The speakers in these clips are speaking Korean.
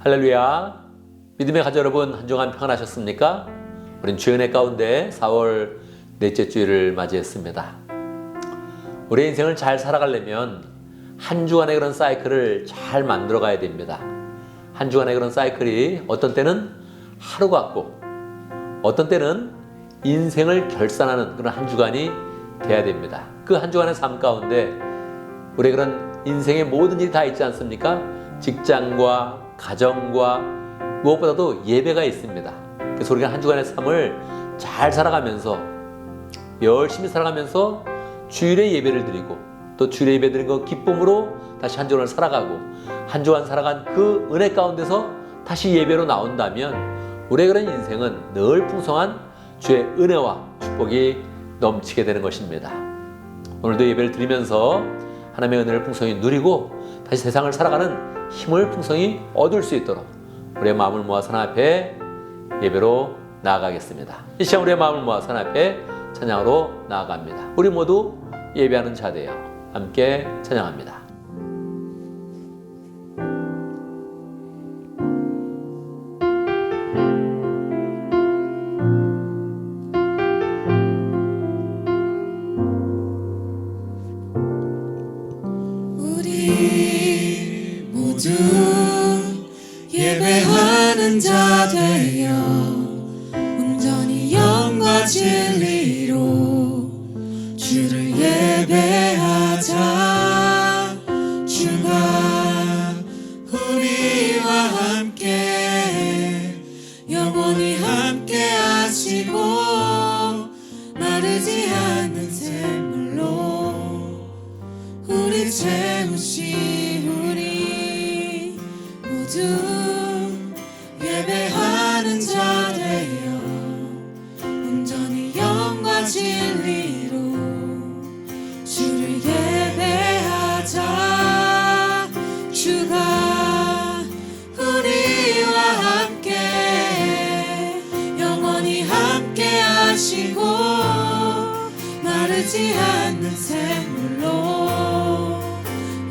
할렐루야. 믿음의 가족 여러분, 한 주간 평안하셨습니까? 우린 주의 은혜 가운데 4월 넷째 주일을 맞이했습니다. 우리의 인생을 잘 살아가려면 한 주간의 그런 사이클을 잘 만들어 가야 됩니다. 한 주간의 그런 사이클이 어떤 때는 하루 같고 어떤 때는 인생을 결산하는 그런 한 주간이 돼야 됩니다. 그 한 주간의 삶 가운데 우리의 그런 인생의 모든 일이 다 있지 않습니까? 직장과 가정과 무엇보다도 예배가 있습니다. 그래서 우리가 한 주간의 삶을 잘 살아가면서 열심히 살아가면서 주일에 예배를 드리고 또 주일에 예배 드린 그 기쁨으로 다시 한 주간을 살아가고 한 주간 살아간 그 은혜 가운데서 다시 예배로 나온다면 우리의 그런 인생은 늘 풍성한 주의 은혜와 축복이 넘치게 되는 것입니다. 오늘도 예배를 드리면서 하나님의 은혜를 풍성히 누리고 다시 세상을 살아가는 힘을 풍성히 얻을 수 있도록 우리의 마음을 모아서 하나님 앞에 예배로 나아가겠습니다. 이 시간 우리의 마음을 모아서 하나님 앞에 찬양으로 나아갑니다. 우리 모두 예배하는 자 되어 함께 찬양합니다. 우리 모두 예배하는 자 되어 온전히 영과 진리로 주를 예배하자. 주가 우리와 함께 영원히 함께 하시고 마르지 않는 샘물로 우리 채우시. 우리 모두 예배하는 자 되어 온전히 영과 진리로 주를 예배하자. 주가 우리와 함께 영원히 함께 하시고 마르지 않는 샘물로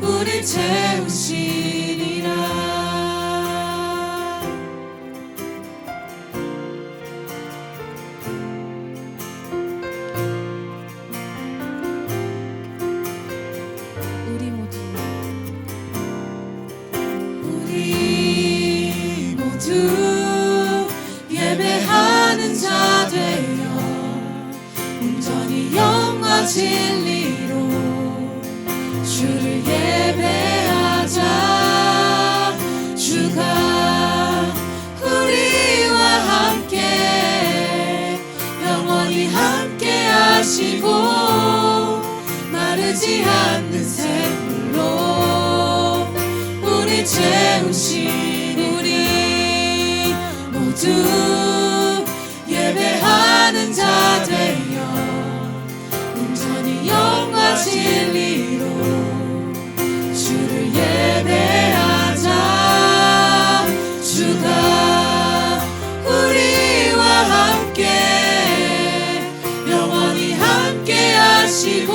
우리 채우시리라. 우리 모두 예배하는 자 되어 온전히 영과 진리로 주를 예배하자. 주가 우리와 함께 영원히 함께 하시고 마르지 않는 샘물로 우리 채우시. 우리 모두 예배하는 자 되어 온전히 영과 진리로 주를 예배하자. 주가 우리와 함께 영원히 함께 하시고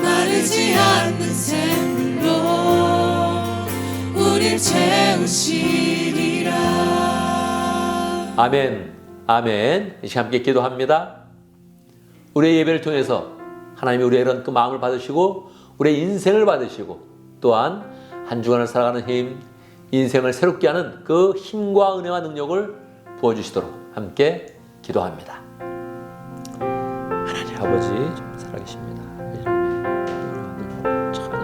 마르지 않는 샘물로 우리 채우시리라. 아멘, 아멘. 이 시간 함께 기도합니다. 우리의 예배를 통해서 하나님이 우리의 이런 그 마음을 받으시고 우리의 인생을 받으시고 또한 한 주간을 살아가는 힘, 인생을 새롭게 하는 그 힘과 은혜와 능력을 부어주시도록 함께 기도합니다. 하나님 아버지 좀 살아계십니다. 주 앞에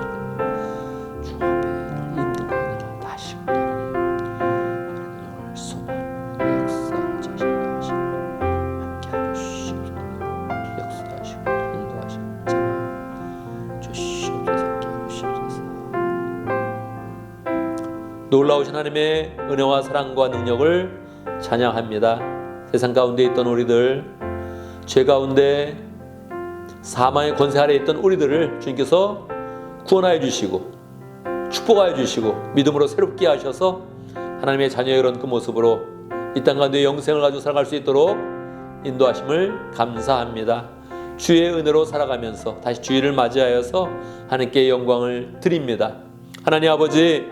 힘든 은혜와 다시 하나님을 소망 역사하시고 함께 하시옵소서. 역사하시고 인도하시고 주시옵소서. 놀라우신 하나님의 은혜와 사랑과 능력을 찬양합니다. 세상 가운데 있던 우리들, 죄 가운데 사망의 권세 아래 있던 우리들을 주님께서 구원하여 주시고 축복하여 주시고 믿음으로 새롭게 하셔서 하나님의 자녀의 이런 그 모습으로 이 땅 가운데 영생을 가지고 살아갈 수 있도록 인도하심을 감사합니다. 주의 은혜로 살아가면서 다시 주일을 맞이하여서 하나님께 영광을 드립니다. 하나님 아버지,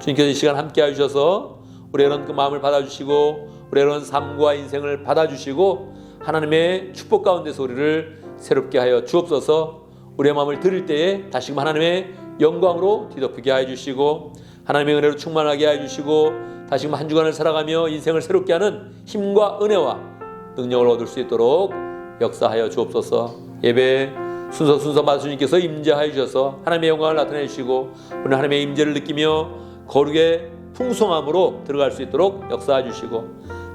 주님께서 이 시간 함께 해주셔서 우리의 이런 그 마음을 받아주시고 우리의 이런 삶과 인생을 받아주시고 하나님의 축복 가운데서 우리를 새롭게 하여 주옵소서. 우리의 마음을 드릴 때에 다시금 하나님의 영광으로 뒤덮이게 하여 주시고 하나님의 은혜로 충만하게 하여 주시고 다시금 한 주간을 살아가며 인생을 새롭게 하는 힘과 은혜와 능력을 얻을 수 있도록 역사하여 주옵소서. 예배 순서 마수님께서 임재하여 주셔서 하나님의 영광을 나타내 주시고 오늘 하나님의 임재를 느끼며 거룩의 풍성함으로 들어갈 수 있도록 역사해 주시고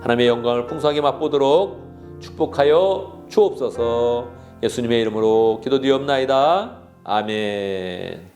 하나님의 영광을 풍성하게 맛보도록 축복하여 주옵소서. 예수님의 이름으로 기도드리옵나이다. 아멘.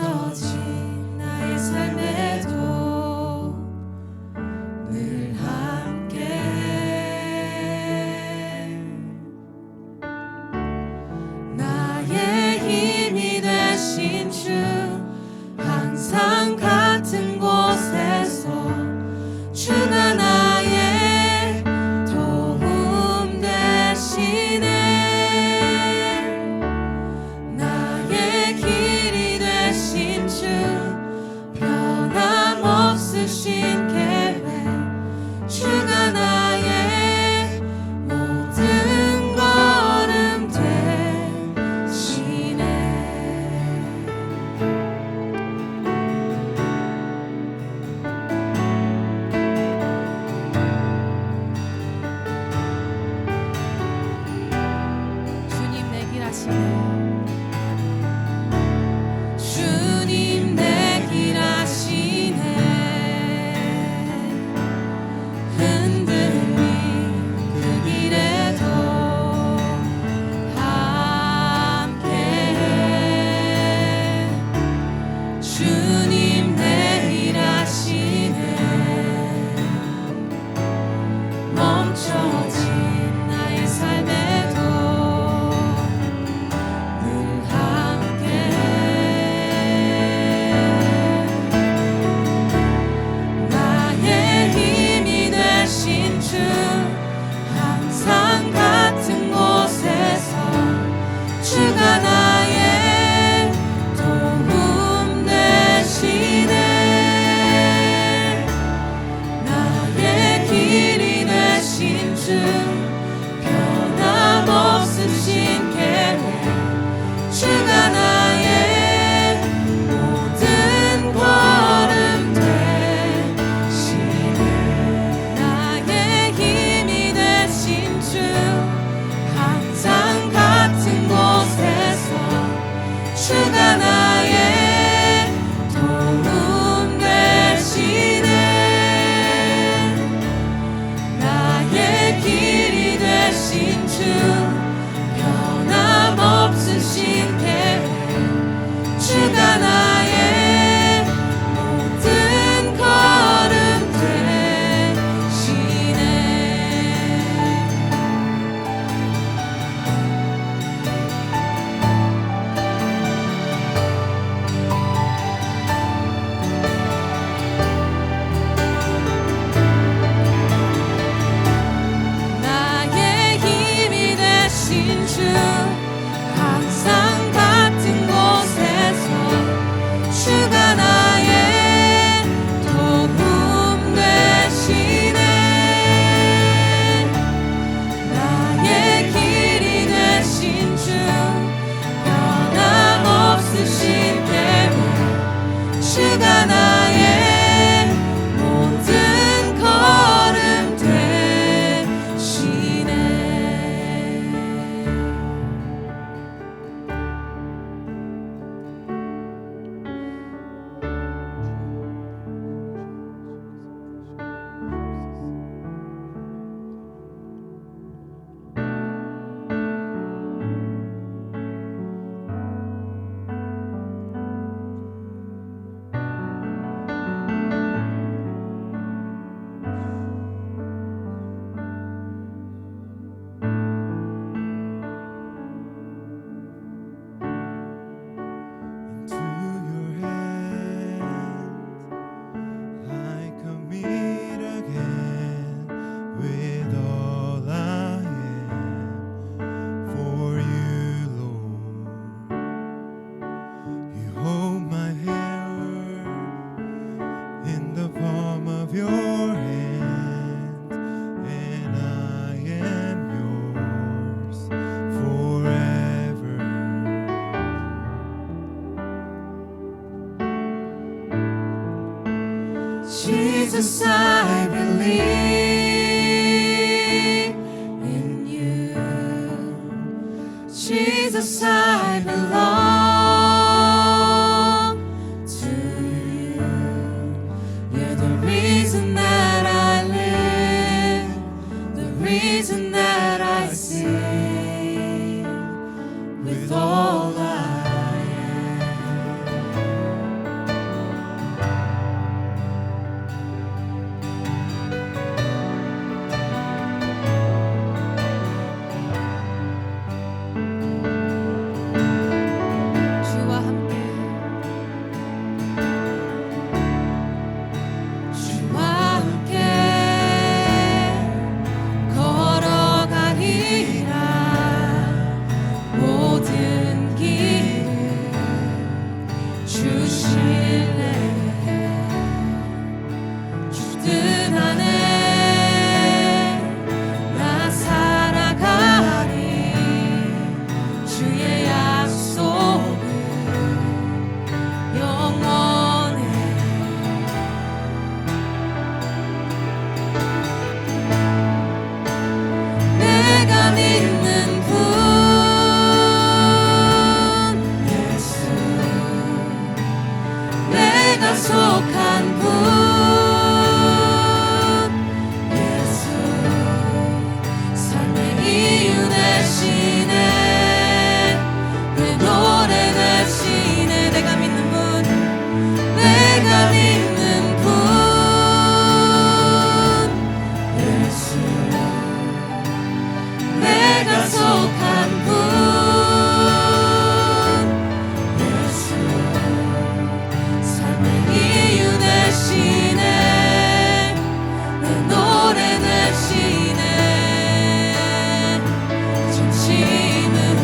멈춰진 나의 삶에도 늘 함께 나의 힘이 되신 주 항상 같은 곳에서 주가 나의 도움 되시네 나의 길이 되신 주 변함없으신 계획 주가 나의 모든 걸음 되시네 주님 내 길 아시네 주님 내 길 아시네 흔들림 그 길에도 함께해 주님 내 길 아시네 멈춰진 나의 삶에도 늘 함께 나의 힘이 되신 주 항상 같은 곳에서 주가 나의 도움 되시네 나의 길이 되신 주 변함없으신 계획 주가 나의 모든 걸음 되시네 나의 힘이 되신 주 항상 같은 곳에서 주가 나의 도움 되시네 나의 길이 되신 주 변함없으신 계획 주가 나의 모든 걸음 되시네 나의 힘이 되신 주 항상 같은 곳에서 주가 나의 도움 되시네 나의 길이 되신 주 변함없으신 계획 주가 나의 모든 걸음 되시네 Into your hands I commit again with all I am for you, Lord. You hold my hand in the palm of your hand, and I am yours forever. Jesus, I believe in you. Jesus, I belong to you. You're the reason that I live, the reason that I sing with all I am. 내가 속한 분 예수 삶의 이유 되시네 내 노래 되시네 내가 믿는 분 내가 믿는 분 예수 내가 속한 분 예수 삶의 이유 되시네 내 노래 되시네 진심으로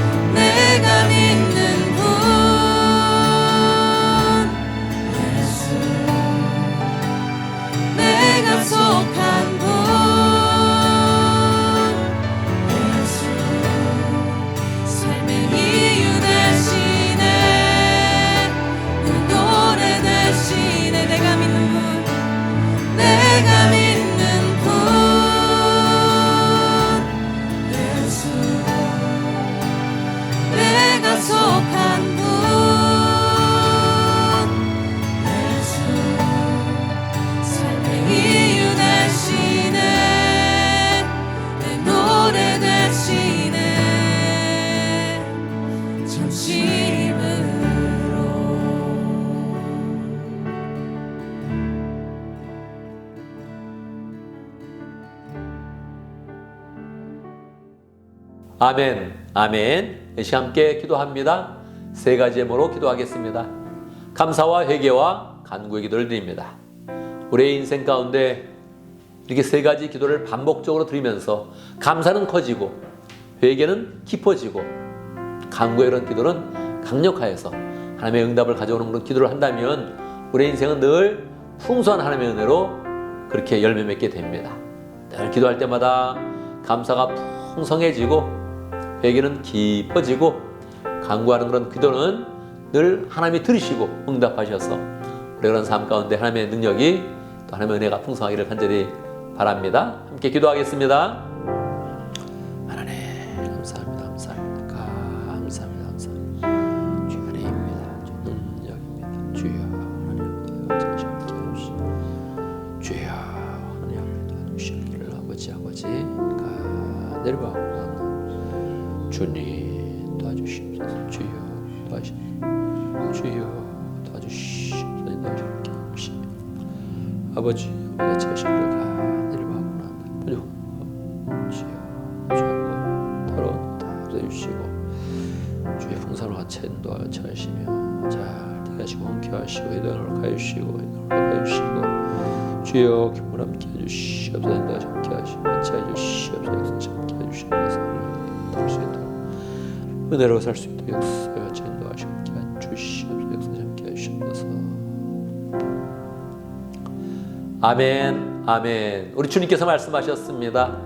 내가 믿는 분 예수 내가 속한 분 예수 삶의 이유 되시네 내 노래 되시네 내가 믿는 분 내가 믿는 분 예수 내가 속한 분 예수 삶의 이유 되시네 내 노래 되시네 진심으로 아멘, 아멘. 이 시간 함께 기도합니다. 세 가지 제목으로 기도하겠습니다. 감사와 회개와 간구의 기도를 드립니다. 우리의 인생 가운데 이렇게 세 가지 기도를 반복적으로 드리면서 감사는 커지고 회개는 깊어지고 간구의 그런 기도는 강력하여서 하나님의 응답을 가져오는 그런 기도를 한다면 우리의 인생은 늘 풍성한 하나님의 은혜로 그렇게 열매 맺게 됩니다. 늘 기도할 때마다 감사가 풍성해지고 회개는 깊어지고 간구하는 그런 기도는 늘 하나님이 들으시고 응답하셔서 우리 그런 삶 가운데 하나님의 능력이 또 하나님의 은혜가 풍성하기를 간절히 바랍니다. 함께 기도하겠습니다. 하나님 감사합니다. 감사합니다. 감사합니다. 감사합니다. 주의 은혜입니다. 주의 능력입니다. 주여 하나님 함께 하시옵소서. 주여 하나님 함께 도와주시기를 아버지가 내려가고 주님 도와주시옵소서. 주여 도와주시옵소서. 주여 도와주시옵소서. 아버지 자식을 내려가고 주여 죄악과 더러운 다 없애주시고 주의 풍성한 인도와 차시며 잘 되게 하시고 함께 하시고 이동을 가주시고 주여 기쁨을 함께 해주시옵소서. 인도와 함께 하시고 같이 해주시옵소서. 함께 해주시옵소서. 할수 있도록 은혜로 살 수 있도록 역사와 인도하시고 함께 해주시옵소서. 역사 함께 해주시옵소서. 아멘, 아멘. 우리 주님께서 말씀하셨습니다.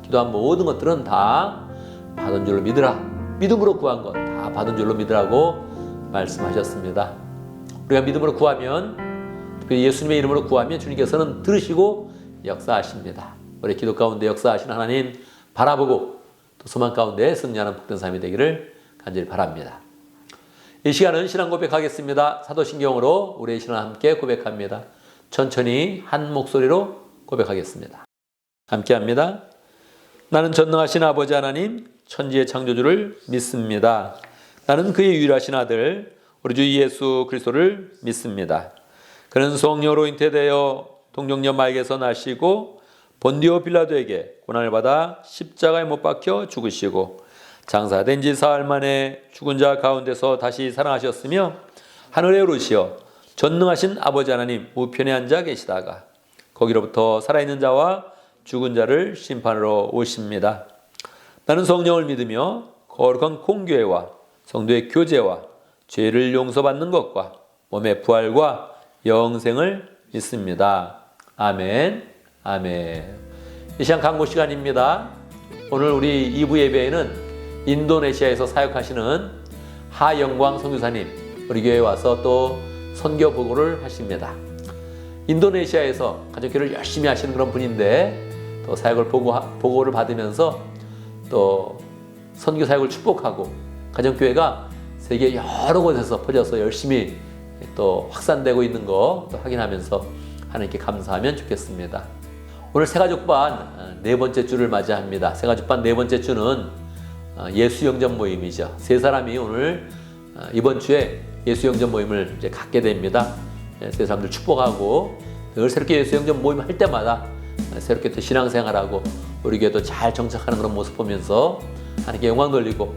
기도한 모든 것들은 다 받은 줄로 믿으라. 믿음으로 구한 것 다 받은 줄로 믿으라고 말씀하셨습니다. 우리가 믿음으로 구하면 특별히 예수님의 이름으로 구하면 주님께서는 들으시고 역사하십니다. 우리 기도 가운데 역사하시는 하나님 바라보고 또 소망 가운데 승리하는 복된 삶이 되기를 간절히 바랍니다. 이 시간은 신앙 고백하겠습니다. 사도신경으로 우리의 신앙 함께 고백합니다. 천천히 한 목소리로 고백하겠습니다. 함께 합니다. 나는 전능하신 아버지 하나님 천지의 창조주를 믿습니다. 나는 그의 유일하신 아들 우리 주 예수 그리스도를 믿습니다. 그는 성령으로 잉태되어 동정녀 마리아에게서 나시고 본디오 빌라도에게 고난을 받아 십자가에 못 박혀 죽으시고 장사된 지 사흘 만에 죽은 자 가운데서 다시 살아나셨으며 하늘에 오르시어 전능하신 아버지 하나님 우편에 앉아 계시다가 거기로부터 살아있는 자와 죽은 자를 심판하러 오십니다. 나는 성령을 믿으며 거룩한 공교회와 성도의 교제와 죄를 용서받는 것과 몸의 부활과 영생을 믿습니다. 아멘. 아멘. 이 시간 강고 시간입니다. 오늘 우리 2부 예배에는 인도네시아에서 사역하시는 하영광 선교사님 우리 교회에 와서 또 선교 보고를 하십니다. 인도네시아에서 가정교회를 열심히 하시는 그런 분인데 또 사역을 보고를 받으면서 또 선교 사역을 축복하고 가정교회가 세계 여러 곳에서 퍼져서 열심히 또 확산되고 있는 거 또 확인하면서 하나님께 감사하면 좋겠습니다. 오늘 새가족반 네 번째 주를 맞이합니다. 새가족반 네 번째 주는 예수 영접 모임이죠. 세 사람이 오늘 이번 주에 예수 영접 모임을 이제 갖게 됩니다. 세 사람들 축복하고 늘 새롭게 예수 영접 모임 할 때마다 새롭게 또 신앙생활하고 우리 교회도 잘 정착하는 그런 모습 보면서 하나님께 영광 돌리고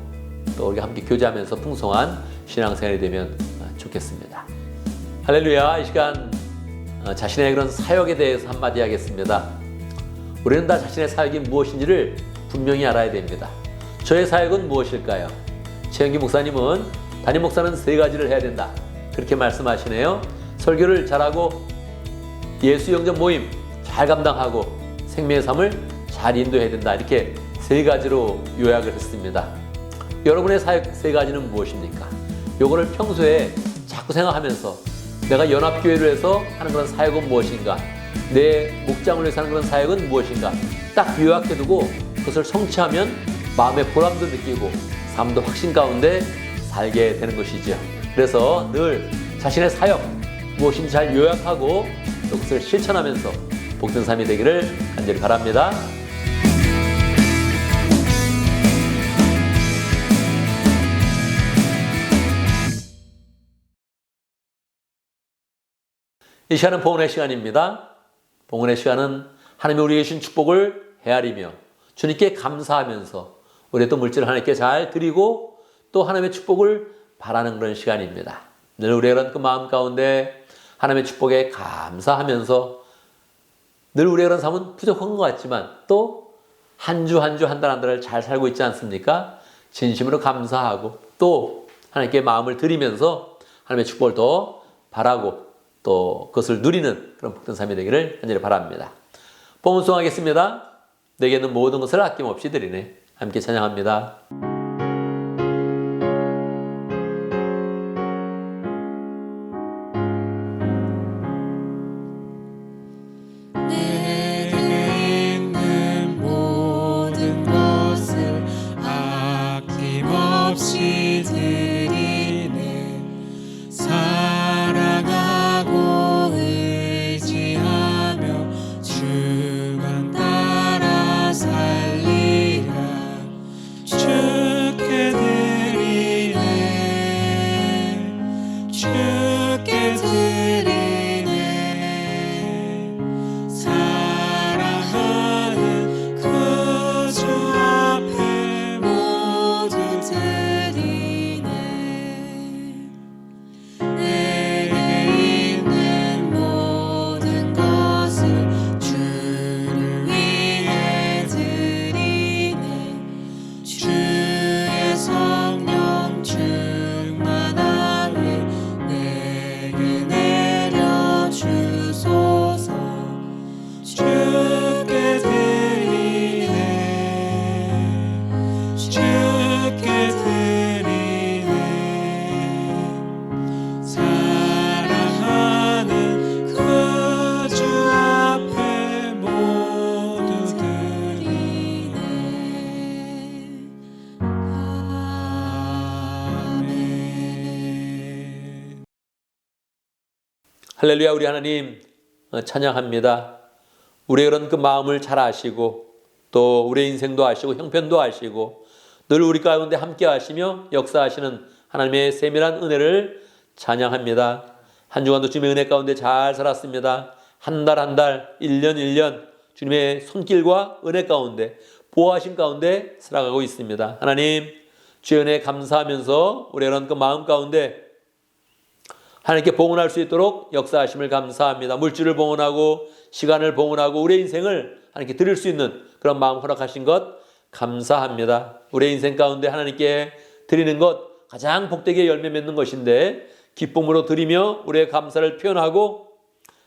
또 우리가 함께 교제하면서 풍성한 신앙생활이 되면 좋겠습니다. 할렐루야. 이 시간 자신의 그런 사역에 대해서 한마디 하겠습니다. 우리는 다 자신의 사역이 무엇인지를 분명히 알아야 됩니다. 저의 사역은 무엇일까요? 최영기 목사님은 담임 목사는 세 가지를 해야 된다 그렇게 말씀하시네요. 설교를 잘하고 예수 영접 모임 잘 감당하고 생명의 삶을 잘 인도해야 된다 이렇게 세 가지로 요약을 했습니다. 여러분의 사역 세 가지는 무엇입니까? 요거를 평소에 자꾸 생각하면서 내가 연합교회를 해서 하는 그런 사역은 무엇인가, 내 목장을 위해서 하는 그런 사역은 무엇인가 딱 요약해두고 그것을 성취하면 마음의 보람도 느끼고 삶도 확신 가운데 살게 되는 것이죠. 그래서 늘 자신의 사역 무엇인지 잘 요약하고 또 그것을 실천하면서 복된 삶이 되기를 간절히 바랍니다. 이 시간은 봉헌의 시간입니다. 봉헌의 시간은 하나님이 우리에게 주신 축복을 헤아리며 주님께 감사하면서 우리의 또 물질을 하나님께 잘 드리고 또 하나님의 축복을 바라는 그런 시간입니다. 늘 우리의 그런 그 마음 가운데 하나님의 축복에 감사하면서 늘 우리의 그런 삶은 부족한 것 같지만 또 한 주 한 주 한 달 한 달을 잘 살고 있지 않습니까? 진심으로 감사하고 또 하나님께 마음을 드리면서 하나님의 축복을 더 바라고 또 그것을 누리는 그런 복된 삶이 되기를 간절히 바랍니다. 봉헌 수행하겠습니다. 내게 있는 모든 것을 아낌없이 드리네. 함께 찬양합니다. 내게 있는 모든 것을 아낌없이 드리네. 사랑하고 의지하며 주만 따라 살리라. 주 할렐루야. 우리 하나님 찬양합니다. 우리의 그런 그 마음을 잘 아시고 또 우리의 인생도 아시고 형편도 아시고 늘 우리 가운데 함께 하시며 역사하시는 하나님의 세밀한 은혜를 찬양합니다. 한 주간도 주님의 은혜 가운데 잘 살았습니다. 한 달 한 달, 1년 1년 주님의 손길과 은혜 가운데 보호하신 가운데 살아가고 있습니다. 하나님 주의 은혜 감사하면서 우리의 그런 그 마음 가운데 하나님께 봉헌할 수 있도록 역사하심을 감사합니다. 물질을 봉헌하고 시간을 봉헌하고 우리의 인생을 하나님께 드릴 수 있는 그런 마음 허락하신 것 감사합니다. 우리의 인생 가운데 하나님께 드리는 것 가장 복되게 열매 맺는 것인데 기쁨으로 드리며 우리의 감사를 표현하고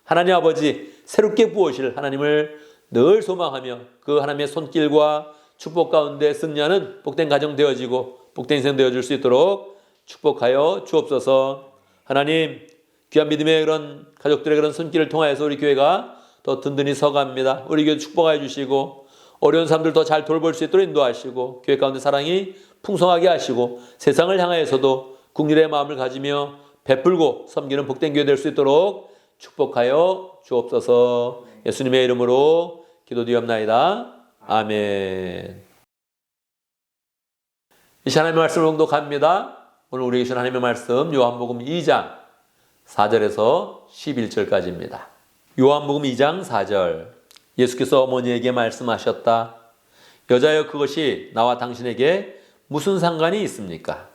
하나님 아버지 새롭게 부으실 하나님을 늘 소망하며 그 하나님의 손길과 축복 가운데 승리하는 복된 가정 되어지고 복된 인생 되어질 수 있도록 축복하여 주옵소서. 하나님 귀한 믿음의 그런 가족들의 그런 손길을 통하여서 우리 교회가 더 든든히 서갑니다. 우리 교회 축복하여 주시고 어려운 사람들 더 잘 돌볼 수 있도록 인도하시고 교회 가운데 사랑이 풍성하게 하시고 세상을 향하여서도 국률의 마음을 가지며 베풀고 섬기는 복된 교회 될 수 있도록 축복하여 주옵소서. 예수님의 이름으로 기도드리옵나이다. 아멘. 이 시간 하나님의 말씀을 봉독합니다. 오늘 우리에게 주신 하나님의 말씀 요한복음 2장 4절에서 11절까지입니다. 요한복음 2장 4절 예수께서 어머니에게 말씀하셨다. 여자여 그것이 나와 당신에게 무슨 상관이 있습니까?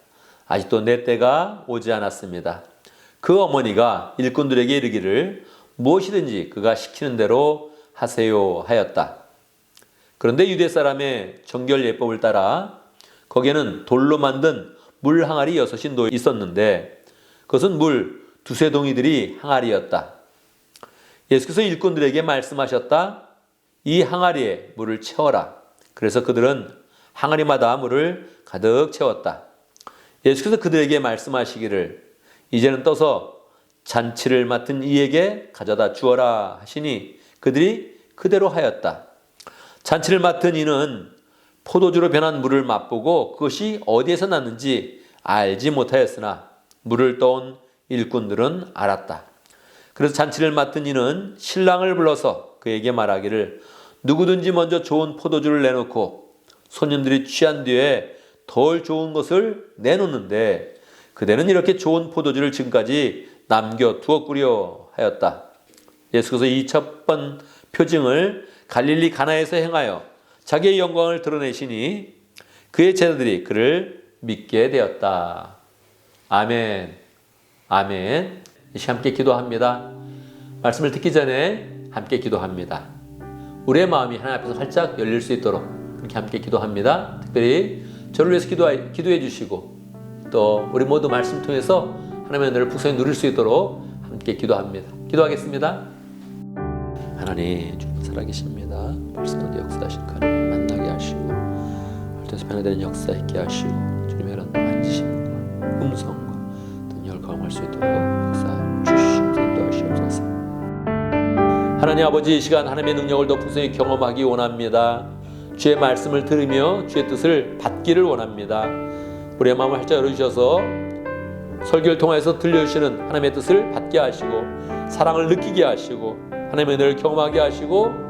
아직도 내 때가 오지 않았습니다. 그 어머니가 일꾼들에게 이르기를 무엇이든지 그가 시키는 대로 하세요 하였다. 그런데 유대 사람의 정결 예법을 따라 거기에는 돌로 만든 물 항아리 6이 놓여 있었는데 그것은 물 두세 동이들이 항아리였다. 예수께서 일꾼들에게 말씀하셨다. 이 항아리에 물을 채워라. 그래서 그들은 항아리마다 물을 가득 채웠다. 예수께서 그들에게 말씀하시기를 이제는 떠서 잔치를 맡은 이에게 가져다 주어라 하시니 그들이 그대로 하였다. 잔치를 맡은 이는 포도주로 변한 물을 맛보고 그것이 어디에서 났는지 알지 못하였으나 물을 떠온 일꾼들은 알았다. 그래서 잔치를 맡은 이는 신랑을 불러서 그에게 말하기를 누구든지 먼저 좋은 포도주를 내놓고 손님들이 취한 뒤에 덜 좋은 것을 내놓는데 그대는 이렇게 좋은 포도주를 지금까지 남겨두었구려 하였다. 예수께서 이 첫 번 표징을 갈릴리 가나에서 행하여 자기의 영광을 드러내시니 그의 제자들이 그를 믿게 되었다. 아멘. 아멘. 이 시간 함께 기도합니다. 말씀을 듣기 전에 함께 기도합니다. 우리의 마음이 하나님 앞에서 활짝 열릴 수 있도록 그렇게 함께 기도합니다. 특별히 저를 위해서 기도해 주시고 또 우리 모두 말씀 통해서 하나님의 은혜를 풍성히 누릴 수 있도록 함께 기도합니다. 기도하겠습니다. 하나님 주님 살아계십니다. 말씀 가운데 역사하신 하나님 만나게 하시고 헐떡에서 변화되는 역사 있게 하시고 주님의 이런 만지심과 음성과 능력을 경험할 수 있도록 역사 주시옵소서. 인도하시옵소서. 하나님 아버지 이 시간 하나님의 능력을 더 풍성히 경험하기 원합니다. 주의 말씀을 들으며 주의 뜻을 받기를 원합니다. 우리의 마음을 활짝 열어주셔서 설교를 통해서 들려주시는 하나님의 뜻을 받게 하시고 사랑을 느끼게 하시고 하나님의 은혜를 경험하게 하시고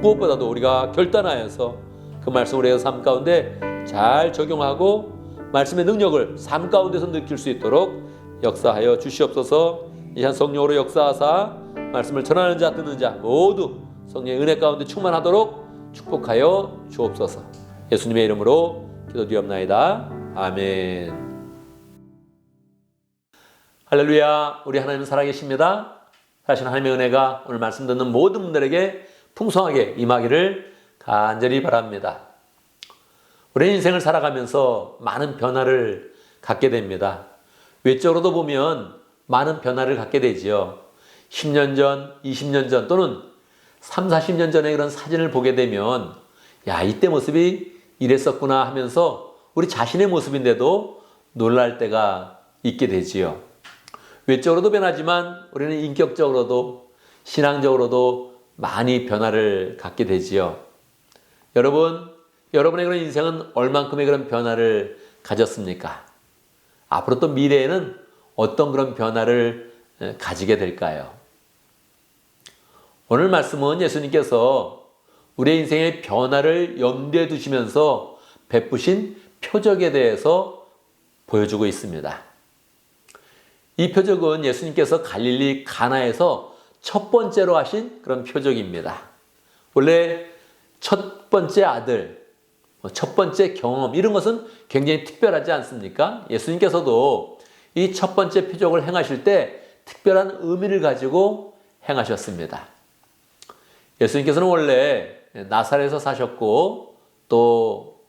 무엇보다도 우리가 결단하여서 그 말씀을 우리의 삶 가운데 잘 적용하고 말씀의 능력을 삶 가운데서 느낄 수 있도록 역사하여 주시옵소서. 이 시간 성령으로 역사하사 말씀을 전하는 자 듣는 자 모두 성령의 은혜 가운데 충만하도록 축복하여 주옵소서. 예수님의 이름으로 기도드리옵나이다. 아멘. 할렐루야. 우리 하나님 살아계십니다. 사실 하나님의 은혜가 오늘 말씀 듣는 모든 분들에게 풍성하게 임하기를 간절히 바랍니다. 우리 인생을 살아가면서 많은 변화를 갖게 됩니다. 외적으로도 보면 많은 변화를 갖게 되지요. 10년 전, 20년 전 또는 3, 40년 전에 그런 사진을 보게 되면 야, 이때 모습이 이랬었구나 하면서 우리 자신의 모습인데도 놀랄 때가 있게 되지요. 외적으로도 변하지만 우리는 인격적으로도 신앙적으로도 많이 변화를 갖게 되지요. 여러분, 여러분의 그런 인생은 얼만큼의 그런 변화를 가졌습니까? 앞으로 또 미래에는 어떤 그런 변화를 가지게 될까요? 오늘 말씀은 예수님께서 우리의 인생의 변화를 염두에 두시면서 베푸신 표적에 대해서 보여주고 있습니다. 이 표적은 예수님께서 갈릴리 가나에서 첫 번째로 하신 그런 표적입니다. 원래 첫 번째 아들, 첫 번째 경험 이런 것은 굉장히 특별하지 않습니까? 예수님께서도 이 첫 번째 표적을 행하실 때 특별한 의미를 가지고 행하셨습니다. 예수님께서는 원래 나사렛에서 사셨고 또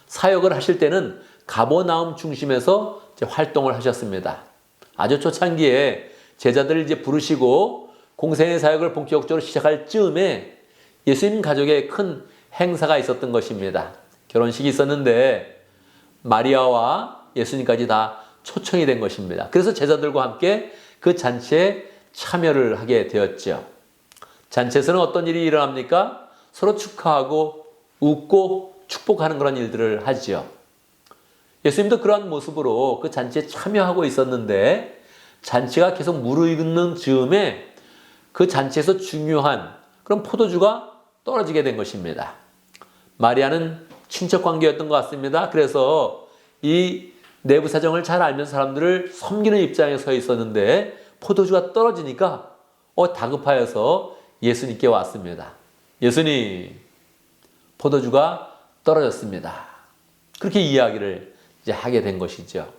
사역을 하실 때는 가버나움 중심에서 활동을 하셨습니다. 아주 초창기에 제자들을 이제 부르시고 공생의 사역을 본격적으로 시작할 즈음에 예수님 가족의 큰 행사가 있었던 것입니다. 결혼식이 있었는데 마리아와 예수님까지 다 초청이 된 것입니다. 그래서 제자들과 함께 그 잔치에 참여를 하게 되었죠. 잔치에서는 어떤 일이 일어납니까? 서로 축하하고 웃고 축복하는 그런 일들을 하죠. 예수님도 그러한 모습으로 그 잔치에 참여하고 있었는데 잔치가 계속 무르익는 즈음에 그 잔치에서 중요한 그런 포도주가 떨어지게 된 것입니다. 마리아는 친척 관계였던 것 같습니다. 그래서 이 내부 사정을 잘 알면서 사람들을 섬기는 입장에 서 있었는데 포도주가 떨어지니까 다급하여서 예수님께 왔습니다. 예수님, 포도주가 떨어졌습니다. 그렇게 이야기를 이제 하게 된 것이죠.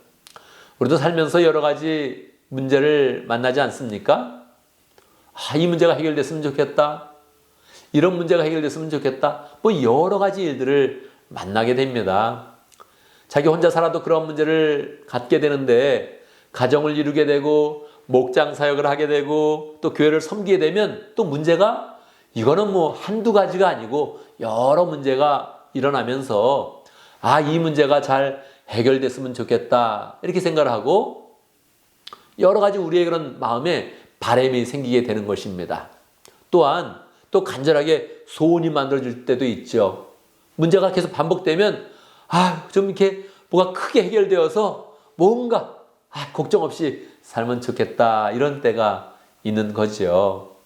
우리도 살면서 여러 가지 문제를 만나지 않습니까? 이 문제가 해결됐으면 좋겠다. 이런 문제가 해결됐으면 좋겠다. 여러 가지 일들을 만나게 됩니다. 자기 혼자 살아도 그런 문제를 갖게 되는데 가정을 이루게 되고 목장 사역을 하게 되고 또 교회를 섬기게 되면 또 문제가 이거는 한두 가지가 아니고 여러 문제가 일어나면서 이 문제가 잘 해결됐으면 좋겠다 이렇게 생각을 하고 여러 가지 우리의 그런 마음에 바람이 생기게 되는 것입니다. 또한 또 간절하게 소원이 만들어질 때도 있죠. 문제가 계속 반복되면 좀 이렇게 뭐가 크게 해결되어서 뭔가 걱정 없이 살면 좋겠다 이런 때가 있는 거죠.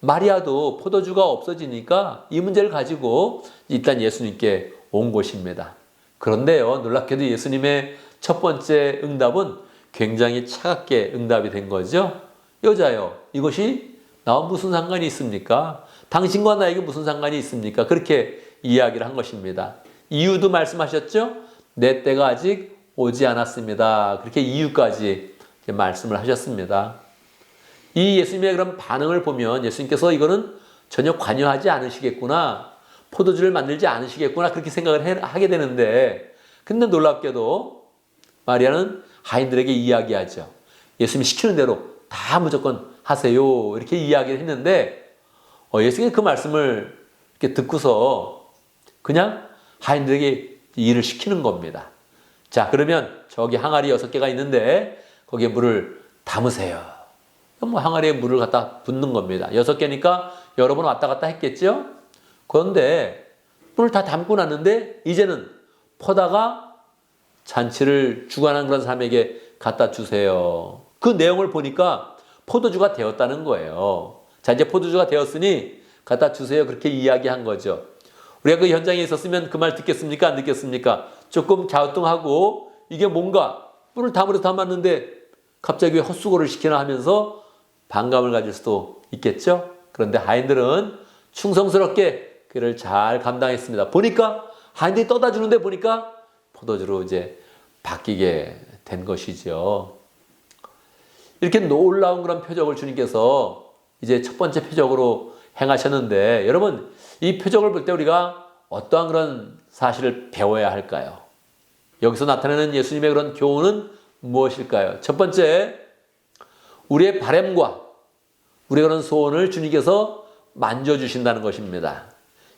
마리아도 포도주가 없어지니까 이 문제를 가지고 일단 예수님께 온 것입니다. 그런데요, 놀랍게도 예수님의 첫 번째 응답은 굉장히 차갑게 응답이 된 거죠. 여자여, 이것이 나와 무슨 상관이 있습니까? 당신과 나에게 무슨 상관이 있습니까? 그렇게 이야기를 한 것입니다. 이유도 말씀하셨죠? 내 때가 아직 오지 않았습니다. 그렇게 이유까지 말씀을 하셨습니다. 이 예수님의 그런 반응을 보면 예수님께서 이거는 전혀 관여하지 않으시겠구나, 포도주를 만들지 않으시겠구나 그렇게 생각을 하게 되는데, 근데 놀랍게도 마리아는 하인들에게 이야기하죠. 예수님이 시키는 대로 다 무조건 하세요 이렇게 이야기를 했는데 예수님이 그 말씀을 이렇게 듣고서 그냥 하인들에게 일을 시키는 겁니다. 자, 그러면 저기 항아리 6개가 있는데 거기에 물을 담으세요. 항아리에 물을 갖다 붓는 겁니다. 6개니까 여러 번 왔다 갔다 했겠죠? 그런데 물을 다 담고 났는데 이제는 퍼다가 잔치를 주관한 그런 사람에게 갖다 주세요. 그 내용을 보니까 포도주가 되었다는 거예요. 자, 이제 포도주가 되었으니 갖다 주세요. 그렇게 이야기한 거죠. 우리가 그 현장에 있었으면 그 말 듣겠습니까? 안 듣겠습니까? 조금 갸우뚱하고 이게 뭔가 물을 담으러 담았는데 갑자기 왜 헛수고를 시키나 하면서 반감을 가질 수도 있겠죠. 그런데 하인들은 충성스럽게 그를 잘 감당했습니다. 보니까 하인들이 떠다 주는데 보니까 포도주로 이제 바뀌게 된 것이죠. 이렇게 놀라운 그런 표적을 주님께서 이제 첫 번째 표적으로 행하셨는데, 여러분 이 표적을 볼 때 우리가 어떠한 그런 사실을 배워야 할까요? 여기서 나타나는 예수님의 그런 교훈은 무엇일까요? 첫 번째, 우리의 바람과 우리의 그런 소원을 주님께서 만져주신다는 것입니다.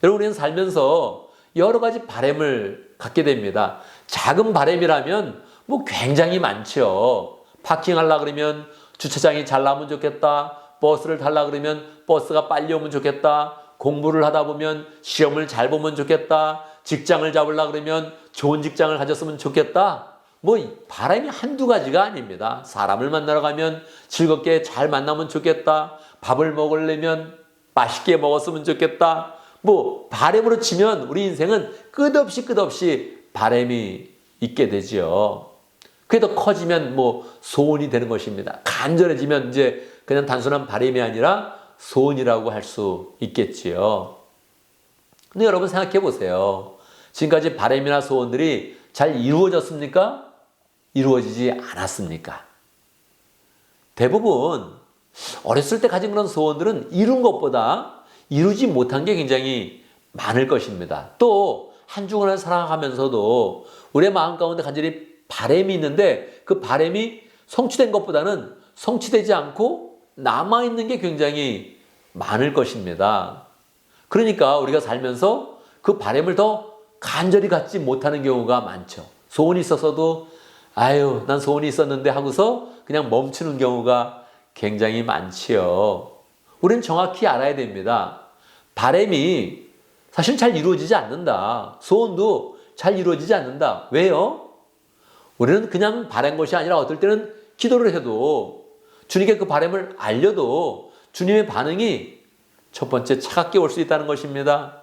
여러분, 우리는 살면서 여러 가지 바람을 갖게 됩니다. 작은 바람이라면 굉장히 많죠. 파킹하려고 그러면 주차장이 잘 나오면 좋겠다. 버스를 타려고 그러면 버스가 빨리 오면 좋겠다. 공부를 하다 보면 시험을 잘 보면 좋겠다. 직장을 잡으려고 그러면 좋은 직장을 가졌으면 좋겠다. 바람이 한두 가지가 아닙니다. 사람을 만나러 가면 즐겁게 잘 만나면 좋겠다. 밥을 먹으려면 맛있게 먹었으면 좋겠다. 뭐 바람으로 치면 우리 인생은 끝없이 바람이 있게 되죠. 그게 더 커지면 뭐 소원이 되는 것입니다. 간절해지면 이제 그냥 단순한 바람이 아니라 소원이라고 할 수 있겠지요. 근데 여러분 생각해 보세요. 지금까지 바람이나 소원들이 잘 이루어졌습니까? 이루어지지 않았습니까? 대부분 어렸을 때 가진 그런 소원들은 이룬 것보다 이루지 못한 게 굉장히 많을 것입니다. 또 한 주간을 살아가면서도 우리의 마음 가운데 간절히 바람이 있는데 그 바람이 성취된 것보다는 성취되지 않고 남아있는 게 굉장히 많을 것입니다. 그러니까 우리가 살면서 그 바람을 더 간절히 갖지 못하는 경우가 많죠. 소원이 있었어도 아유 난 소원이 있었는데 하고서 그냥 멈추는 경우가 굉장히 많지요. 우리는 정확히 알아야 됩니다. 바람이 사실 잘 이루어지지 않는다. 소원도 잘 이루어지지 않는다. 왜요? 우리는 그냥 바란 것이 아니라 어떨 때는 기도를 해도 주님께 그 바람을 알려도 주님의 반응이 첫 번째 차갑게 올 수 있다는 것입니다.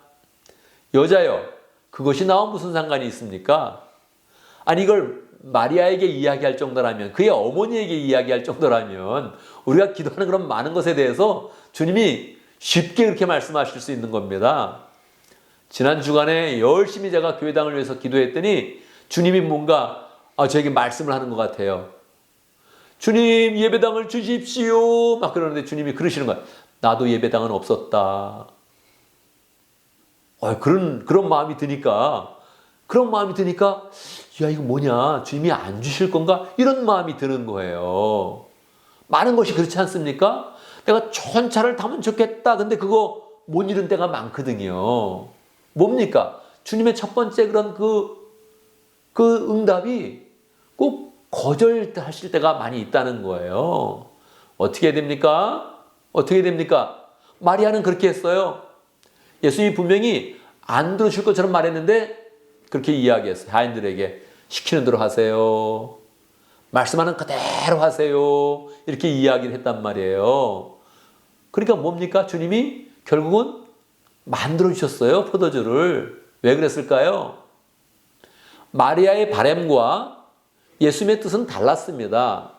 여자여, 그것이 나와 무슨 상관이 있습니까? 아니 이걸 마리아에게 이야기할 정도라면, 그의 어머니에게 이야기할 정도라면 우리가 기도하는 그런 많은 것에 대해서 주님이 쉽게 그렇게 말씀하실 수 있는 겁니다. 지난 주간에 열심히 제가 교회당을 위해서 기도했더니 주님이 뭔가 저에게 말씀을 하는 것 같아요. 주님 예배당을 주십시오 막 그러는데 주님이 그러시는 거야. 나도 예배당은 없었다. 그런 마음이 드니까 야 이거 뭐냐, 주님이 안 주실 건가, 이런 마음이 드는 거예요. 많은 것이 그렇지 않습니까? 내가 좋은 차를 타면 좋겠다. 근데 그거 못 이룬 때가 많거든요. 뭡니까? 주님의 첫 번째 그런 그 응답이 꼭 거절하실 때가 많이 있다는 거예요. 어떻게 됩니까? 마리아는 그렇게 했어요. 예수님이 분명히 안 들으실 것처럼 말했는데 그렇게 이야기했어요. 하인들에게 시키는 대로 하세요. 말씀하는 그대로 하세요. 이렇게 이야기를 했단 말이에요. 그러니까 뭡니까? 주님이 결국은 만들어주셨어요. 포도주를. 왜 그랬을까요? 마리아의 바람과 예수님의 뜻은 달랐습니다.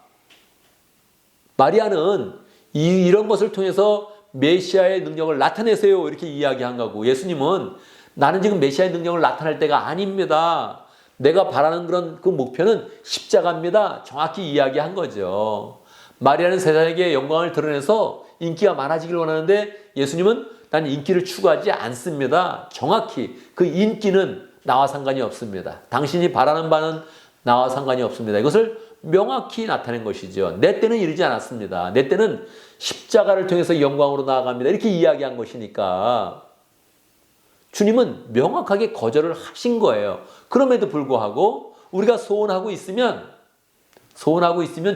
마리아는 이런 것을 통해서 메시아의 능력을 나타내세요 이렇게 이야기한 거고, 예수님은 나는 지금 메시아의 능력을 나타낼 때가 아닙니다. 내가 바라는 그런 그 목표는 십자가입니다. 정확히 이야기한 거죠. 마리아는 세상에게 영광을 드러내서 인기가 많아지길 원하는데 예수님은 난 인기를 추구하지 않습니다. 정확히 그 인기는 나와 상관이 없습니다. 당신이 바라는 바는 나와 상관이 없습니다. 이것을 명확히 나타낸 것이죠. 내 때는 이르지 않았습니다. 내 때는 십자가를 통해서 영광으로 나아갑니다. 이렇게 이야기한 것이니까 주님은 명확하게 거절을 하신 거예요. 그럼에도 불구하고 우리가 소원하고 있으면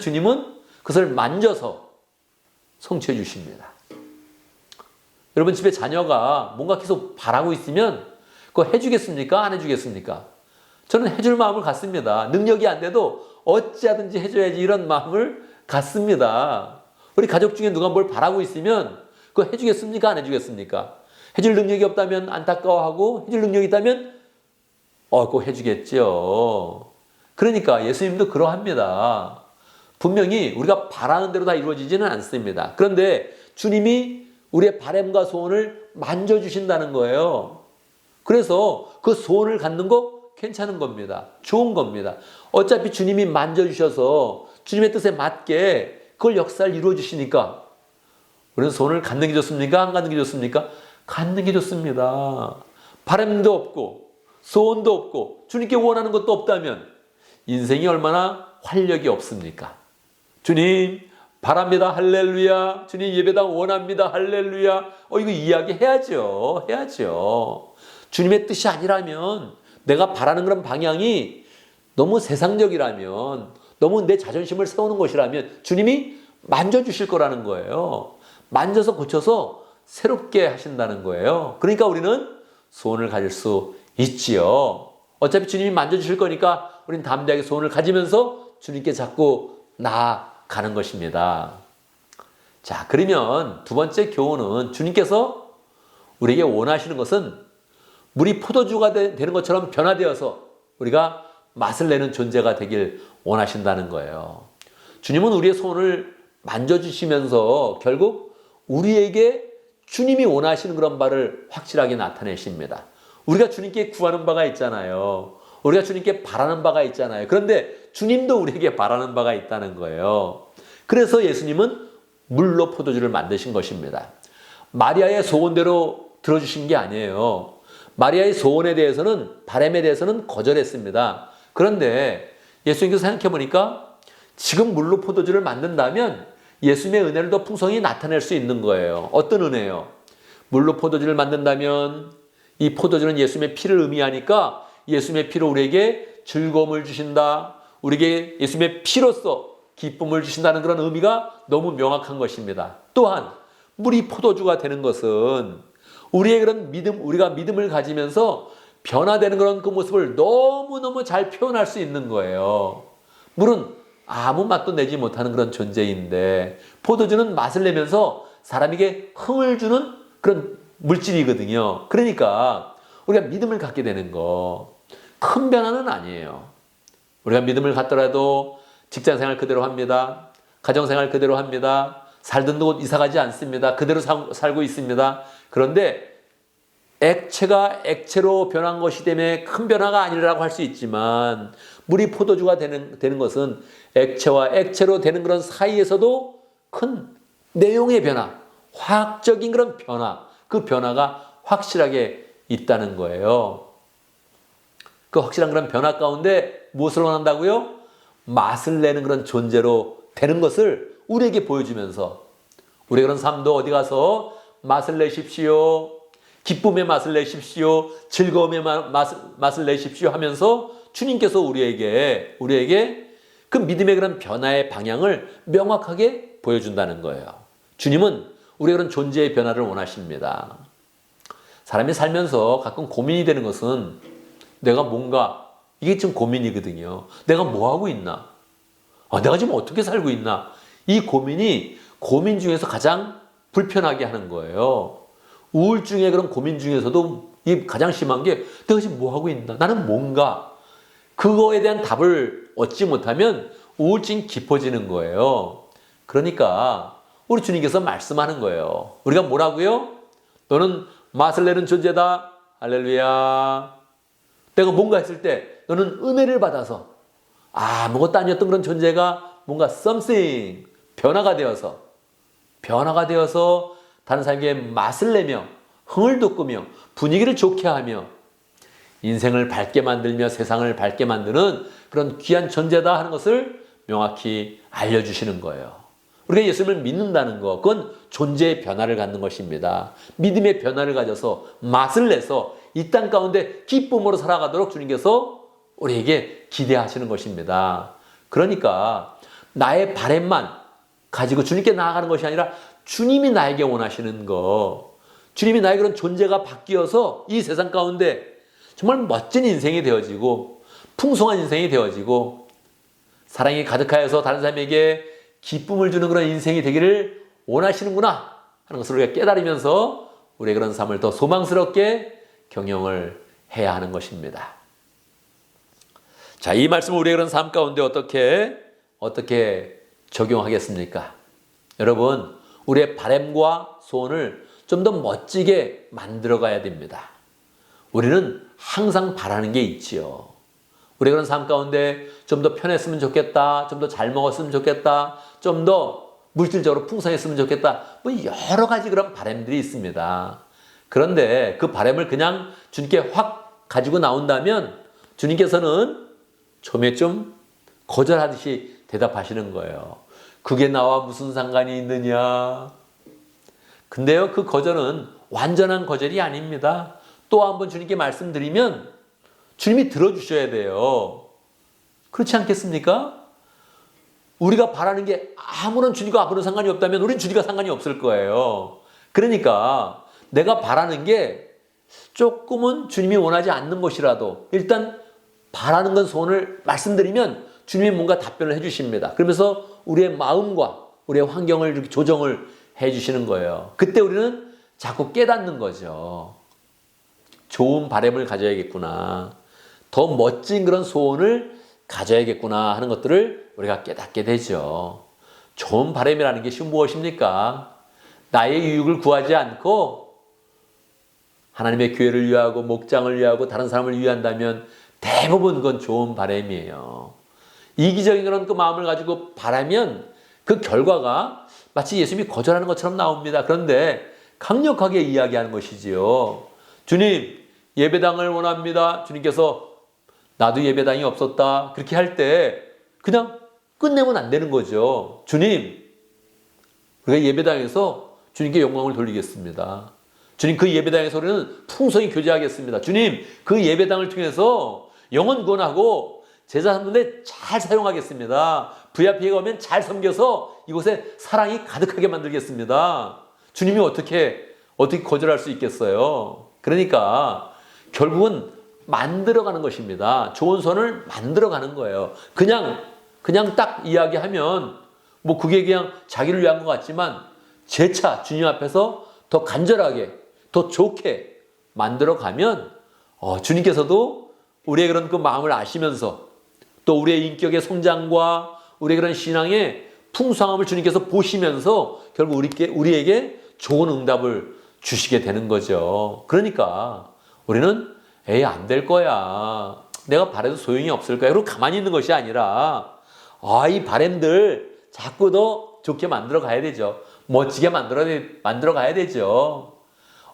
주님은 그것을 만져서 성취해 주십니다. 여러분 집에 자녀가 뭔가 계속 바라고 있으면 그거 해주겠습니까? 안 해주겠습니까? 저는 해줄 마음을 갖습니다. 능력이 안 돼도 어찌하든지 해줘야지 이런 마음을 갖습니다. 우리 가족 중에 누가 뭘 바라고 있으면 그거 해주겠습니까? 안 해주겠습니까? 해줄 능력이 없다면 안타까워하고 해줄 능력이 있다면 꼭 해주겠죠. 그러니까 예수님도 그러합니다. 분명히 우리가 바라는 대로 다 이루어지지는 않습니다. 그런데 주님이 우리의 바람과 소원을 만져주신다는 거예요. 그래서 그 소원을 갖는 거 괜찮은 겁니다. 좋은 겁니다. 어차피 주님이 만져주셔서 주님의 뜻에 맞게 그걸 역사를 이루어주시니까 우리는 소원을 갖는 게 좋습니까? 안 갖는 게 좋습니까? 갖는 게 좋습니다. 바람도 없고 소원도 없고 주님께 원하는 것도 없다면 인생이 얼마나 활력이 없습니까? 주님 바랍니다. 할렐루야. 주님 예배당 원합니다. 할렐루야. 이거 이야기해야죠. 주님의 뜻이 아니라면, 내가 바라는 그런 방향이 너무 세상적이라면, 너무 내 자존심을 세우는 것이라면 주님이 만져주실 거라는 거예요. 만져서 고쳐서 새롭게 하신다는 거예요. 그러니까 우리는 소원을 가질 수 있지요. 어차피 주님이 만져주실 거니까 우리는 담대하게 소원을 가지면서 주님께 자꾸 나아가는 것입니다. 자, 그러면 두 번째 교훈은 주님께서 우리에게 원하시는 것은 물이 포도주가 되는 것처럼 변화되어서 우리가 맛을 내는 존재가 되길 원하신다는 거예요. 주님은 우리의 손을 만져주시면서 결국 우리에게 주님이 원하시는 그런 바를 확실하게 나타내십니다. 우리가 주님께 구하는 바가 있잖아요. 우리가 주님께 바라는 바가 있잖아요. 그런데 주님도 우리에게 바라는 바가 있다는 거예요. 그래서 예수님은 물로 포도주를 만드신 것입니다. 마리아의 소원대로 들어주신 게 아니에요. 마리아의 소원에 대해서는, 바람에 대해서는 거절했습니다. 그런데 예수님께서 생각해 보니까 지금 물로 포도주를 만든다면 예수님의 은혜를 더 풍성히 나타낼 수 있는 거예요. 어떤 은혜요? 물로 포도주를 만든다면 이 포도주는 예수님의 피를 의미하니까 예수님의 피로 우리에게 즐거움을 주신다. 우리에게 예수님의 피로서 기쁨을 주신다는 그런 의미가 너무 명확한 것입니다. 또한 물이 포도주가 되는 것은 우리의 그런 믿음, 우리가 믿음을 가지면서 변화되는 그런 그 모습을 너무너무 잘 표현할 수 있는 거예요. 물은 아무 맛도 내지 못하는 그런 존재인데 포도주는 맛을 내면서 사람에게 흥을 주는 그런 물질이거든요. 그러니까 우리가 믿음을 갖게 되는 거 큰 변화는 아니에요. 우리가 믿음을 갖더라도 직장생활 그대로 합니다. 가정생활 그대로 합니다. 살던 곳 이사가지 않습니다. 그대로 살고 있습니다. 그런데 액체가 액체로 변한 것이 때문에 큰 변화가 아니라고 할 수 있지만 물이 포도주가 되는 것은 액체와 액체로 되는 그런 사이에서도 큰 내용의 변화, 화학적인 그런 변화, 그 변화가 확실하게 있다는 거예요. 그 확실한 그런 변화 가운데 무엇을 원한다고요? 맛을 내는 그런 존재로 되는 것을 우리에게 보여주면서 우리 그런 삶도 어디 가서 맛을 내십시오. 기쁨의 맛을 내십시오. 즐거움의 맛을 내십시오 하면서 주님께서 우리에게 그 믿음의 그런 변화의 방향을 명확하게 보여준다는 거예요. 주님은 우리의 그런 존재의 변화를 원하십니다. 사람이 살면서 가끔 고민이 되는 것은 내가 뭔가 이게 좀 고민이거든요. 내가 뭐 하고 있나? 내가 지금 어떻게 살고 있나? 이 고민이 고민 중에서 가장 불편하게 하는 거예요. 우울증의 그런 고민 중에서도 이 가장 심한 게 내가 지금 뭐 하고 있나? 나는 뭔가 그거에 대한 답을 얻지 못하면 우울증이 깊어지는 거예요. 그러니까 우리 주님께서 말씀하는 거예요. 우리가 뭐라고요? 너는 맛을 내는 존재다. 할렐루야. 내가 뭔가 했을 때 너는 은혜를 받아서 아무것도 아니었던 그런 존재가 뭔가 something 변화가 되어서 다른 사람에게 맛을 내며 흥을 돋구며 분위기를 좋게 하며 인생을 밝게 만들며 세상을 밝게 만드는 그런 귀한 존재다 하는 것을 명확히 알려주시는 거예요. 우리가 예수님을 믿는다는 것, 그건 존재의 변화를 갖는 것입니다. 믿음의 변화를 가져서 맛을 내서 이 땅 가운데 기쁨으로 살아가도록 주님께서 우리에게 기대하시는 것입니다. 그러니까 나의 바램만 가지고 주님께 나아가는 것이 아니라 주님이 나에게 원하시는 것, 주님이 나의 그런 존재가 바뀌어서 이 세상 가운데 정말 멋진 인생이 되어지고 풍성한 인생이 되어지고 사랑이 가득하여서 다른 사람에게 기쁨을 주는 그런 인생이 되기를 원하시는구나 하는 것을 우리가 깨달으면서 우리의 그런 삶을 더 소망스럽게 경영을 해야 하는 것입니다. 자, 이 말씀을 우리의 그런 삶 가운데 어떻게 적용하겠습니까? 여러분, 우리의 바람과 소원을 좀 더 멋지게 만들어 가야 됩니다. 우리는 항상 바라는 게 있지요. 우리 그런 삶 가운데 좀 더 편했으면 좋겠다. 좀 더 잘 먹었으면 좋겠다. 좀 더 물질적으로 풍성했으면 좋겠다. 뭐 여러 가지 그런 바람들이 있습니다. 그런데 그 바람을 그냥 주님께 확 가지고 나온다면 주님께서는 처음에 좀 거절하듯이 대답하시는 거예요. 그게 나와 무슨 상관이 있느냐. 근데요, 그 거절은 완전한 거절이 아닙니다. 또 한번 주님께 말씀드리면 주님이 들어주셔야 돼요. 그렇지 않겠습니까? 우리가 바라는 게 아무런 주님과 아무런 상관이 없다면 우린 주님과 상관이 없을 거예요. 그러니까 내가 바라는 게 조금은 주님이 원하지 않는 것이라도 일단 바라는 건 소원을 말씀드리면 주님이 뭔가 답변을 해주십니다. 그러면서 우리의 마음과 우리의 환경을 이렇게 조정을 해주시는 거예요. 그때 우리는 자꾸 깨닫는 거죠. 좋은 바람을 가져야겠구나. 더 멋진 그런 소원을 가져야겠구나 하는 것들을 우리가 깨닫게 되죠. 좋은 바람이라는 것이 무엇입니까? 나의 유익을 구하지 않고 하나님의 교회를 위하고 목장을 위하고 다른 사람을 위한다면 대부분 그건 좋은 바람이에요. 이기적인 그런 그 마음을 가지고 바라면 그 결과가 마치 예수님이 거절하는 것처럼 나옵니다. 그런데 강력하게 이야기하는 것이지요. 주님, 예배당을 원합니다. 주님께서 나도 예배당이 없었다. 그렇게 할 때 그냥 끝내면 안 되는 거죠. 주님, 우리가 예배당에서 주님께 영광을 돌리겠습니다. 주님, 그 예배당에서 우리는 풍성히 교제하겠습니다. 주님, 그 예배당을 통해서 영혼 구원하고 제자 삼는데 잘 사용하겠습니다. VIP가 오면 잘 섬겨서 이곳에 사랑이 가득하게 만들겠습니다. 주님이 어떻게 거절할 수 있겠어요? 그러니까 결국은 만들어가는 것입니다. 좋은 선을 만들어가는 거예요. 그냥 딱 이야기하면 뭐 그게 그냥 자기를 위한 것 같지만 재차 주님 앞에서 더 간절하게 더 좋게 만들어가면 주님께서도 우리의 그런 그 마음을 아시면서 또 우리의 인격의 성장과 우리의 그런 신앙의 풍성함을 주님께서 보시면서 결국 우리에게 좋은 응답을 주시게 되는 거죠. 그러니까 우리는 안 될 거야. 내가 바래도 소용이 없을 거야. 그리고 가만히 있는 것이 아니라 이 바램들 자꾸 더 좋게 만들어 가야 되죠. 멋지게 만들어 가야 되죠.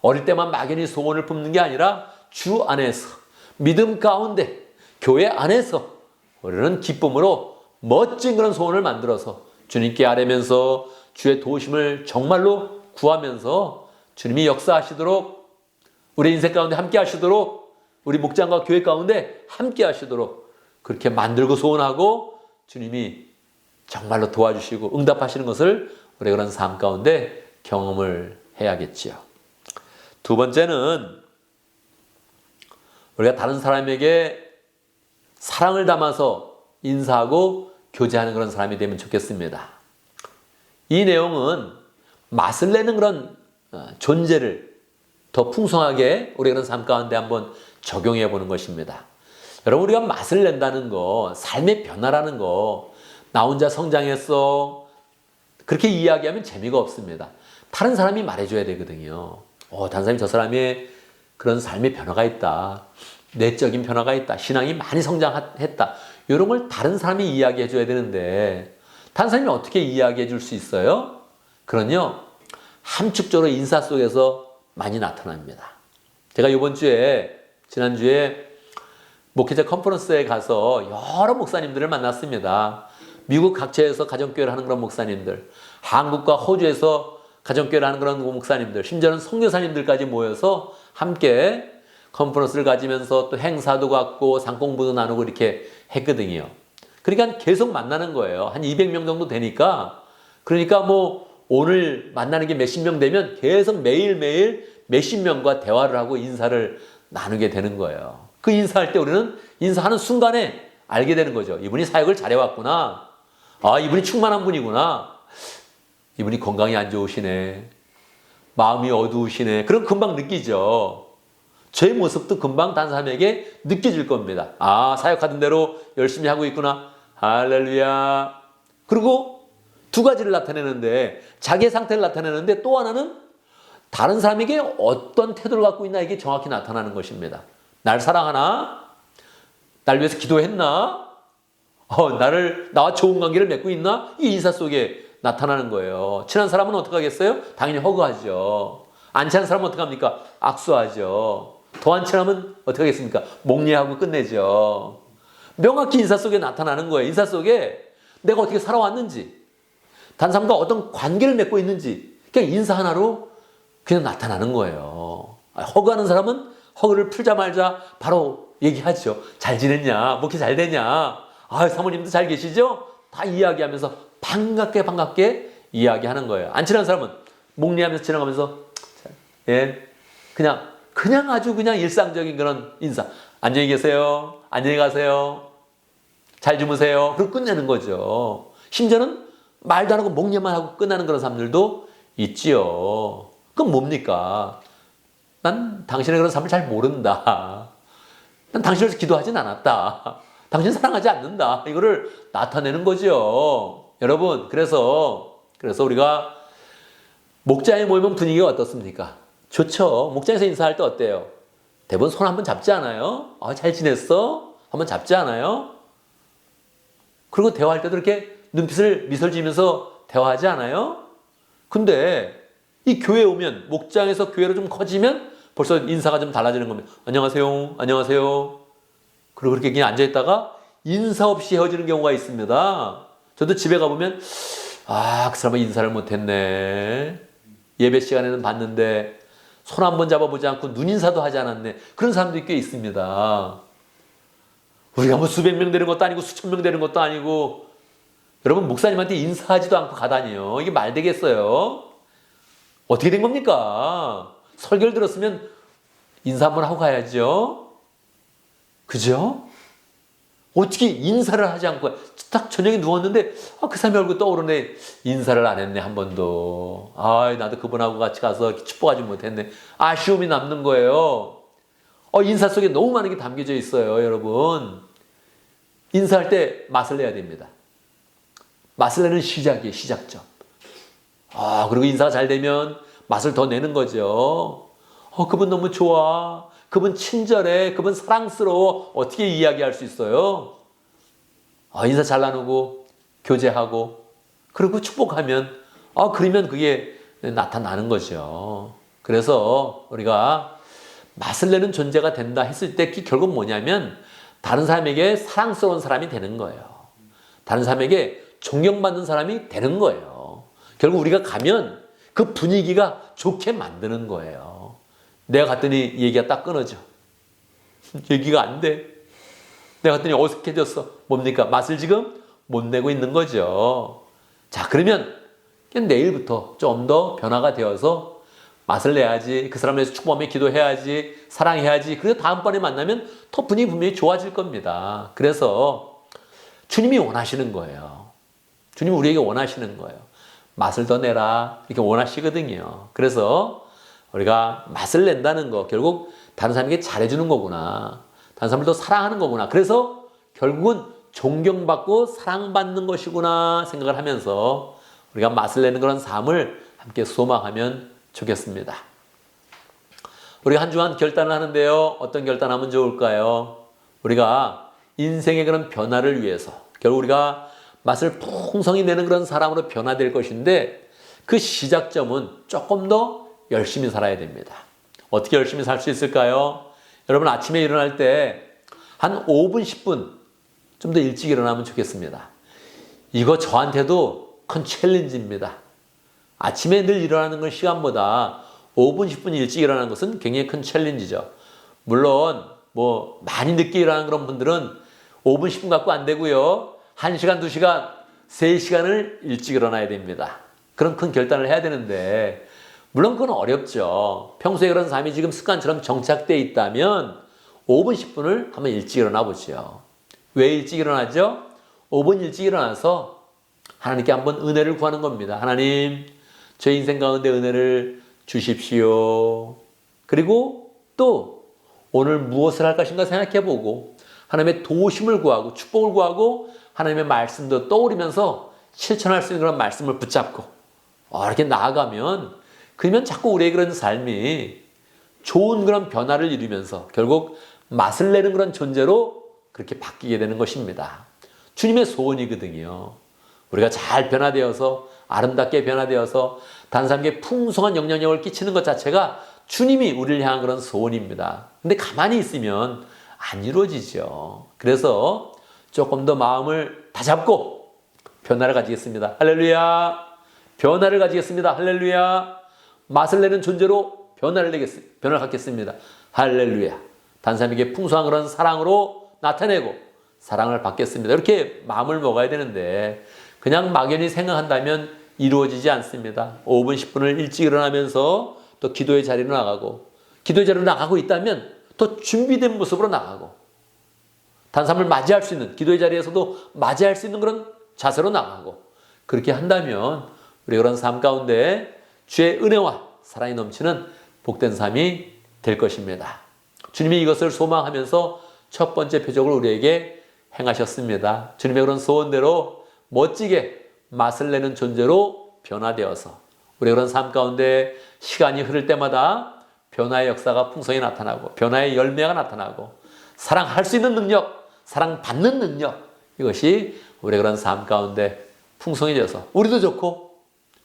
어릴 때만 막연히 소원을 품는 게 아니라 주 안에서 믿음 가운데 교회 안에서 우리는 기쁨으로 멋진 그런 소원을 만들어서 주님께 아뢰면서 주의 도우심을 정말로 구하면서 주님이 역사하시도록 우리 인생 가운데 함께 하시도록 우리 목장과 교회 가운데 함께 하시도록 그렇게 만들고 소원하고 주님이 정말로 도와주시고 응답하시는 것을 우리가 그런 삶 가운데 경험을 해야겠지요. 두 번째는 우리가 다른 사람에게 사랑을 담아서 인사하고 교제하는 그런 사람이 되면 좋겠습니다. 이 내용은 맛을 내는 그런 존재를 더 풍성하게 우리가 그런 삶 가운데 한번 적용해 보는 것입니다. 여러분, 우리가 맛을 낸다는 거, 삶의 변화라는 거, 나 혼자 성장했어, 그렇게 이야기하면 재미가 없습니다. 다른 사람이 말해줘야 되거든요. 다른 사람이 저 사람의 그런 삶의 변화가 있다, 내적인 변화가 있다, 신앙이 많이 성장했다, 이런 걸 다른 사람이 이야기해 줘야 되는데 다른 사람이 어떻게 이야기해 줄 수 있어요? 그건요, 함축적으로 인사 속에서 많이 나타납니다. 제가 지난주에 목회자 컨퍼런스에 가서 여러 목사님들을 만났습니다. 미국 각처에서 가정교회를 하는 그런 목사님들, 한국과 호주에서 가정교회를 하는 그런 목사님들, 심지어는 선교사님들까지 모여서 함께 컨퍼런스를 가지면서 또 행사도 갖고 상공부도 나누고 이렇게 했거든요. 그러니까 계속 만나는 거예요. 한 200명 정도 되니까. 그러니까 뭐 오늘 만나는 게 몇십 명 되면 계속 매일매일 몇십 명과 대화를 하고 인사를 나누게 되는 거예요. 그 인사할 때 우리는 인사하는 순간에 알게 되는 거죠. 이분이 사역을 잘해왔구나. 이분이 충만한 분이구나. 이분이 건강이 안 좋으시네. 마음이 어두우시네. 그럼 금방 느끼죠. 제 모습도 금방 다른 사람에게 느껴질 겁니다. 사역하던 대로 열심히 하고 있구나. 할렐루야. 그리고 두 가지를 나타내는데, 자기의 상태를 나타내는데 또 하나는 다른 사람에게 어떤 태도를 갖고 있나, 이게 정확히 나타나는 것입니다. 날 사랑하나? 날 위해서 기도했나? 나와 좋은 관계를 맺고 있나? 이 인사 속에 나타나는 거예요. 친한 사람은 어떻게 하겠어요? 당연히 허그하죠. 안 친한 사람은 어떻게 합니까? 악수하죠. 더 안 친하면 어떻게 하겠습니까? 목례하고 끝내죠. 명확히 인사 속에 나타나는 거예요. 인사 속에 내가 어떻게 살아왔는지, 다른 사람과 어떤 관계를 맺고 있는지, 그냥 인사 하나로 그냥 나타나는 거예요. 허그하는 사람은 허그를 풀자 말자 바로 얘기하죠. 잘 지냈냐? 목회 잘 되냐? 사모님도 잘 계시죠? 다 이야기하면서 반갑게 이야기하는 거예요. 안 친한 사람은 목례하면서 지나가면서 그냥 아주 그냥 일상적인 그런 인사. 안녕히 계세요. 안녕히 가세요. 잘 주무세요. 그리고 끝내는 거죠. 심지어는 말도 안 하고 목례만 하고 끝나는 그런 사람들도 있지요. 그건 뭡니까? 난 당신의 그런 삶을 잘 모른다. 난 당신을 위해서 기도하진 않았다. 당신 사랑하지 않는다. 이거를 나타내는 거죠. 여러분, 그래서 우리가 목장에 모이면 분위기가 어떻습니까? 좋죠. 목장에서 인사할 때 어때요? 대부분 손 한번 잡지 않아요? 잘 지냈어? 한번 잡지 않아요? 그리고 대화할 때도 이렇게 미소를 지으면서 대화하지 않아요? 근데 이 교회에 오면, 목장에서 교회로 좀 커지면 벌써 인사가 좀 달라지는 겁니다. 안녕하세요. 안녕하세요. 그리고 그렇게 그냥 앉아있다가 인사 없이 헤어지는 경우가 있습니다. 저도 집에 가보면 그 사람은 인사를 못했네. 예배 시간에는 봤는데 손 한 번 잡아보지 않고 눈인사도 하지 않았네. 그런 사람들이 꽤 있습니다. 우리가 뭐 수백 명 되는 것도 아니고 수천 명 되는 것도 아니고 여러분 목사님한테 인사하지도 않고 가다니요. 이게 말 되겠어요? 어떻게 된 겁니까? 설교를 들었으면 인사 한번 하고 가야죠. 그죠? 어떻게 인사를 하지 않고 딱 저녁에 누웠는데 그 사람이 얼굴 떠오르네. 인사를 안 했네 한 번도. 나도 그분하고 같이 가서 축복하지 못했네. 아쉬움이 남는 거예요. 인사 속에 너무 많은 게 담겨져 있어요. 여러분 인사할 때 맛을 내야 됩니다. 맛을 내는 시작이에요. 시작점. 그리고 인사가 잘 되면 맛을 더 내는 거죠. 그분 너무 좋아. 그분 친절해. 그분 사랑스러워. 어떻게 이야기할 수 있어요? 인사 잘 나누고 교제하고 그리고 축복하면 그러면 그게 나타나는 거죠. 그래서 우리가 맛을 내는 존재가 된다 했을 때 결국 뭐냐면 다른 사람에게 사랑스러운 사람이 되는 거예요. 다른 사람에게 존경받는 사람이 되는 거예요. 결국 우리가 가면 그 분위기가 좋게 만드는 거예요. 내가 갔더니 얘기가 딱 끊어져. 얘기가 안 돼. 내가 갔더니 어색해졌어. 뭡니까? 맛을 지금 못 내고 있는 거죠. 자, 그러면 내일부터 좀 더 변화가 되어서 맛을 내야지. 그 사람을 위해서 축복하며 기도해야지. 사랑해야지. 그래서 다음번에 만나면 더 분위기 분명히 좋아질 겁니다. 그래서 주님이 원하시는 거예요. 주님이 우리에게 원하시는 거예요. 맛을 더 내라. 이렇게 원하시거든요. 그래서 우리가 맛을 낸다는 거 결국 다른 사람에게 잘해주는 거구나. 다른 사람을 더 사랑하는 거구나. 그래서 결국은 존경받고 사랑받는 것이구나 생각을 하면서 우리가 맛을 내는 그런 삶을 함께 소망하면 좋겠습니다. 우리가 한 주간 결단을 하는데요. 어떤 결단하면 좋을까요? 우리가 인생의 그런 변화를 위해서 결국 우리가 맛을 풍성히 내는 그런 사람으로 변화될 것인데 그 시작점은 조금 더 열심히 살아야 됩니다. 어떻게 열심히 살 수 있을까요? 여러분 아침에 일어날 때 한 5분, 10분 좀 더 일찍 일어나면 좋겠습니다. 이거 저한테도 큰 챌린지입니다. 아침에 늘 일어나는 건 시간보다 5분, 10분 일찍 일어나는 것은 굉장히 큰 챌린지죠. 물론 뭐 많이 늦게 일어나는 그런 분들은 5분, 10분 갖고 안 되고요. 1시간, 2시간, 3시간을 일찍 일어나야 됩니다. 그런 큰 결단을 해야 되는데 물론 그건 어렵죠. 평소에 그런 삶이 지금 습관처럼 정착되어 있다면 5분, 10분을 한번 일찍 일어나 보죠. 왜 일찍 일어나죠? 5분 일찍 일어나서 하나님께 한번 은혜를 구하는 겁니다. 하나님, 제 인생 가운데 은혜를 주십시오. 그리고 또 오늘 무엇을 할 것인가 생각해보고 하나님의 도우심을 구하고 축복을 구하고 하나님의 말씀도 떠오르면서 실천할 수 있는 그런 말씀을 붙잡고 이렇게 나아가면 그러면 자꾸 우리의 그런 삶이 좋은 그런 변화를 이루면서 결국 맛을 내는 그런 존재로 그렇게 바뀌게 되는 것입니다. 주님의 소원이거든요. 우리가 잘 변화되어서 아름답게 변화되어서 다른 사람에게 풍성한 영향력을 끼치는 것 자체가 주님이 우리를 향한 그런 소원입니다. 근데 가만히 있으면 안 이루어지죠. 그래서 조금 더 마음을 다잡고 변화를 가지겠습니다. 할렐루야. 변화를 가지겠습니다. 할렐루야. 맛을 내는 존재로 변화를 갖겠습니다. 할렐루야. 다른 사람에게 풍성한 그런 사랑으로 나타내고 사랑을 받겠습니다. 이렇게 마음을 먹어야 되는데 그냥 막연히 생각한다면 이루어지지 않습니다. 5분, 10분을 일찍 일어나면서 또 기도의 자리로 나가고 기도의 자리로 나가고 있다면 또 준비된 모습으로 나가고 다른 사람을 맞이할 수 있는 기도의 자리에서도 맞이할 수 있는 그런 자세로 나가고 그렇게 한다면 우리 그런 삶 가운데 주의 은혜와 사랑이 넘치는 복된 삶이 될 것입니다. 주님이 이것을 소망하면서 첫 번째 표적을 우리에게 행하셨습니다. 주님의 그런 소원대로 멋지게 맛을 내는 존재로 변화되어서 우리의 그런 삶 가운데 시간이 흐를 때마다 변화의 역사가 풍성히 나타나고 변화의 열매가 나타나고 사랑할 수 있는 능력, 사랑받는 능력, 이것이 우리의 그런 삶 가운데 풍성해져서 우리도 좋고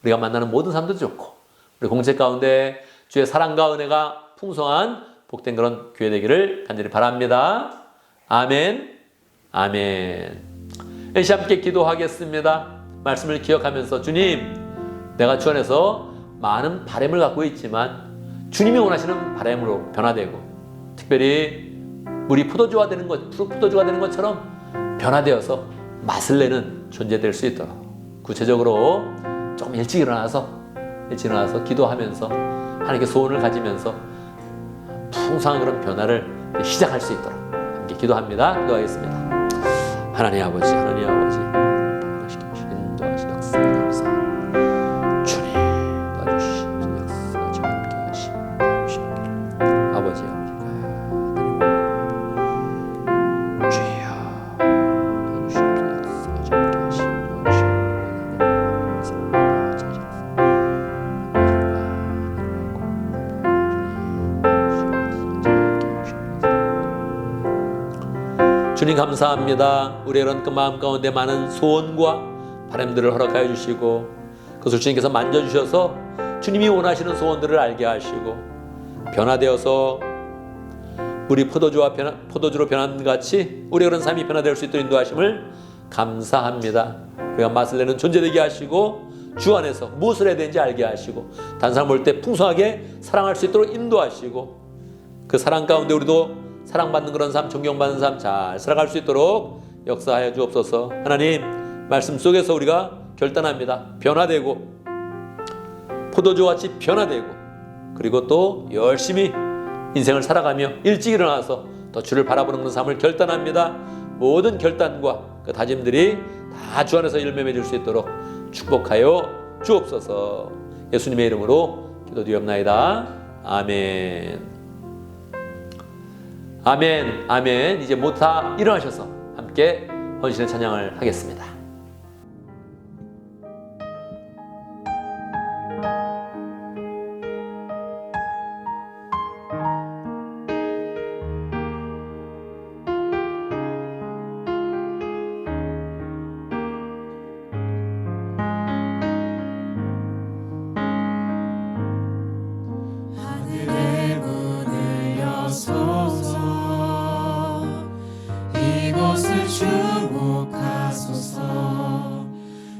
우리가 만나는 모든 사람도 좋고 우리 공체 가운데 주의 사랑과 은혜가 풍성한 복된 그런 교회 되기를 간절히 바랍니다. 아멘. 아멘. 다시 함께 기도하겠습니다. 말씀을 기억하면서 주님, 내가 주 안에서 많은 바람을 갖고 있지만 주님이 원하시는 바람으로 변화되고 특별히 물이 포도주가 되는 것처럼 변화되어서 맛을 내는 존재 될 수 있도록 구체적으로 조금 일찍 일어나서 기도하면서 하나님께 소원을 가지면서 풍성한 그런 변화를 시작할 수 있도록 함께 기도합니다. 기도하겠습니다. 하나님 아버지 인도하신 역사 감사합니다. 주님 도와주신 역사 지금 함께 하시기를 아버지가 주여 도와주신 역사 지금 함께 하시기를 주님 감사합니다. 우리의 이런 그 마음 가운데 많은 소원과 바람들을 허락하여 주시고 그것을 주님께서 만져주셔서 주님이 원하시는 소원들을 알게 하시고 변화되어서 우리 포도주로 변한 같이 우리의 그런 삶이 변화될 수 있도록 인도하심을 감사합니다. 우리가 맛을 내는 존재 되게 하시고 주 안에서 무엇을 해야 되는지 알게 하시고 다른 사람 볼 때 풍성하게 사랑할 수 있도록 인도하시고 그 사랑 가운데 우리도 사랑받는 그런 삶, 존경받는 삶 잘 살아갈 수 있도록 역사하여 주옵소서. 하나님 말씀 속에서 우리가 결단합니다. 변화되고 포도주같이 변화되고 그리고 또 열심히 인생을 살아가며 일찍 일어나서 더 주를 바라보는 그런 삶을 결단합니다. 모든 결단과 그 다짐들이 다 주 안에서 열매 맺을 수 있도록 축복하여 주옵소서. 예수님의 이름으로 기도드리옵나이다. 아멘. 아멘, 아멘. 이제 모두 다 일어나셔서 함께 헌신의 찬양을 하겠습니다. 하늘의 문을 여소서 이곳을 주목하소서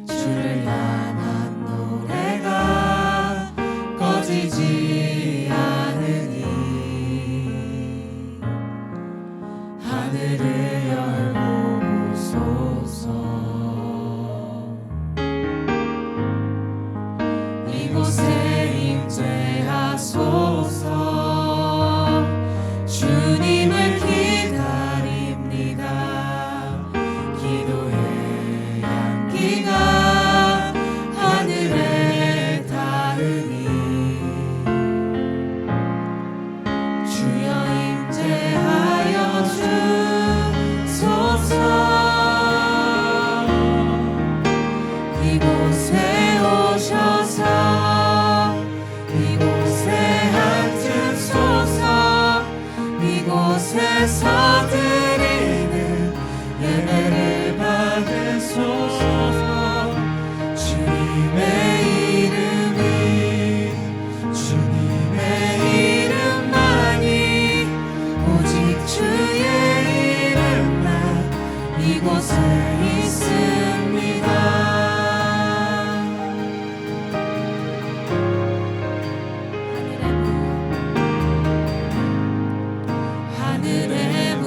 주를 향한 노래가 꺼지지 않으니 하늘을 열고 보소서 이곳에 임재하소서 주님을 기다립니다. 기도의 향기가 하늘에 닿으니 주여 임재하여 주소서 이곳에 오셔서 이곳에 앉으소서 이곳에서 드리는 예배를 받으소서 주님의 이름만이 오직 주의 이름만 이곳에 있습니다. 하늘의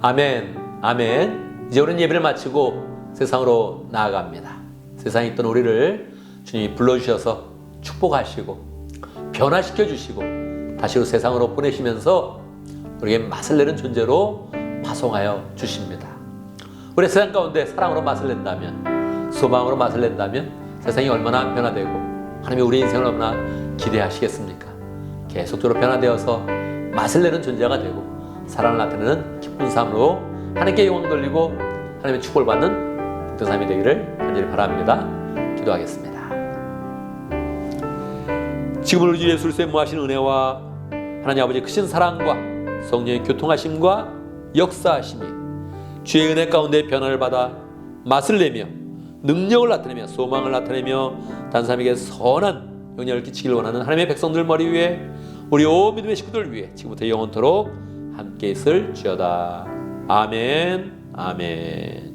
아멘, 아멘. 이제 우리는 예배를 마치고 세상으로 나아갑니다. 세상에 있던 우리를 주님이 불러주셔서 축복하시고 변화시켜 주시고 다시 세상으로 보내시면서 우리에게 맛을 내는 존재로 파송하여 주십니다. 우리 세상 가운데 사랑으로 맛을 낸다면, 소망으로 맛을 낸다면 세상이 얼마나 변화되고 하나님이 우리 인생을 얼마나 기대하시겠습니까? 계속적으로 변화되어서 맛을 내는 존재가 되고 사랑을 나타내는 기쁜 삶으로 하나님께 영광 돌리고 하나님의 축복을 받는 복된 삶이 되기를 간절히 바랍니다. 기도하겠습니다. 지금 우리 주 예수 그리스도의 무하신 은혜와 하나님 아버지의 크신 사랑과 성령의 교통하심과 역사하심이 주의 은혜 가운데 변화를 받아 맛을 내며 능력을 나타내며 소망을 나타내며 다른 사람에게 선한 영향을 끼치기를 원하는 하나님의 백성들 머리 위에 우리 온 믿음의 식구들 위해 지금부터 영원토록 함께 있을 지어다. 아멘, 아멘.